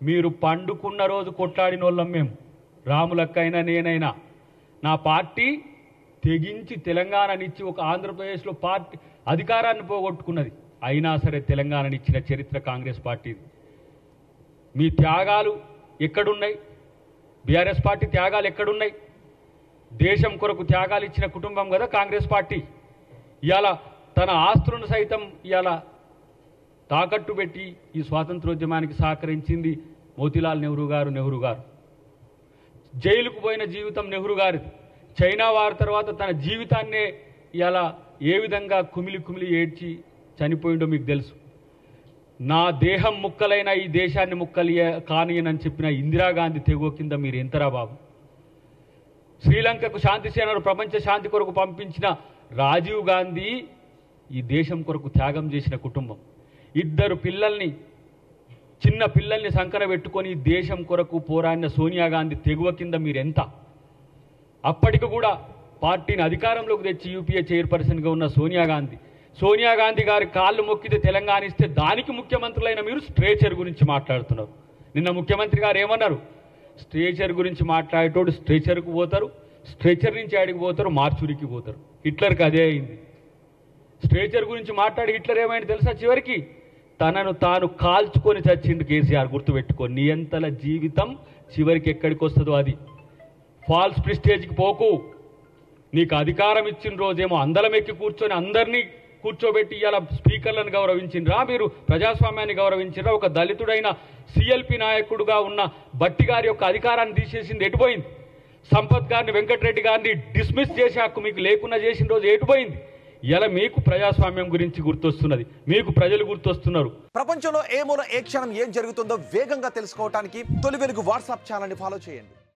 మీరు పండుకున్న రోజు కొట్లాడినోళ్ళం మేము, రాములక్కైనా నేనైనా. నా పార్టీ తెగించి తెలంగాణనిచ్చి ఒక ఆంధ్రప్రదేశ్లో పార్టీ అధికారాన్ని పోగొట్టుకున్నది, అయినా సరే తెలంగాణనిచ్చిన చరిత్ర కాంగ్రెస్ పార్టీది. మీ త్యాగాలు ఎక్కడున్నాయి? బీఆర్ఎస్ పార్టీ త్యాగాలు ఎక్కడున్నాయి? దేశం కొరకు త్యాగాలు ఇచ్చిన కుటుంబం కదా కాంగ్రెస్ పార్టీ. ఇవాళ తన ఆస్తులను సైతం ఇవాళ తాకట్టు పెట్టి ఈ స్వాతంత్రోద్యమానికి సహకరించింది మోతీలాల్ నెహ్రూ గారు. జైలుకు పోయిన జీవితం నెహ్రూ గారిది. చైనా వారి తర్వాత తన జీవితాన్నే ఇవాళ ఏ విధంగా కుమిలి ఏడ్చి చనిపోయిండో మీకు తెలుసు. నా దేహం ముక్కలైన ఈ దేశాన్ని ముక్కలు కానియనని చెప్పిన ఇందిరాగాంధీ తెగువ కింద మీరు ఎంతరా బాబు. శ్రీలంకకు శాంతి సేనను ప్రపంచ శాంతి కొరకు పంపించిన రాజీవ్ గాంధీ ఈ దేశం కొరకు త్యాగం చేసిన కుటుంబం. ఇద్దరు పిల్లల్ని, చిన్న పిల్లల్ని సంకన పెట్టుకొని దేశం కొరకు పోరాడిన సోనియా గాంధీ తెగువ కింద మీరెంత. అప్పటికి కూడా పార్టీని అధికారంలోకి తెచ్చి యూపీఏ చైర్పర్సన్గా ఉన్న సోనియా గాంధీ గారి కాళ్ళు మొక్కితే తెలంగాణ ఇస్తే దానికి ముఖ్యమంత్రులైన మీరు స్ట్రేచర్ గురించి మాట్లాడుతున్నారు. నిన్న ముఖ్యమంత్రి గారు ఏమన్నారు? స్ట్రేచర్ గురించి మాట్లాడేటోడు స్ట్రేచర్కు పోతారు, స్ట్రెచర్ నుంచి ఆడికి పోతారు, మార్చురికి పోతారు. హిట్లర్కి అదే అయింది. స్ట్రేచర్ గురించి మాట్లాడి హిట్లర్ ఏమైంది తెలుసా? చివరికి తనను తాను కాల్చుకొని చచ్చిండు కేసీఆర్. గుర్తుపెట్టుకో, నియంతల జీవితం చివరికి ఎక్కడికి వస్తుందో అది. ఫాల్స్ ప్రిస్టేజ్కి పోకు. నీకు అధికారం ఇచ్చిన రోజేమో అందలం ఎక్కి కూర్చొని అందరినీ కూర్చోబెట్టి ఇవాళ స్పీకర్లను గౌరవించిండ్రా, మీరు ప్రజాస్వామ్యాన్ని గౌరవించిండ్రా? ఒక దళితుడైన సిఎల్పి నాయకుడుగా ఉన్న బట్టి గారి యొక్క అధికారాన్ని తీసేసింది ఎటుపోయింది? సంపత్ గారిని, వెంకటరెడ్డి గారిని డిస్మిస్ చేసే హక్కు మీకు లేకుండా చేసిన రోజు ఎటుపోయింది? ఇలా మీకు ప్రజాస్వామ్యం గురించి గుర్తొస్తున్నది, మీకు ప్రజలు గుర్తొస్తున్నారు. ప్రపంచంలో ఏ మూల ఏ క్షణం ఏం జరుగుతుందో వేగంగా తెలుసుకోవడానికి తొలి వెలుగు వాట్సాప్ ఛానల్ని ఫాలో చేయండి.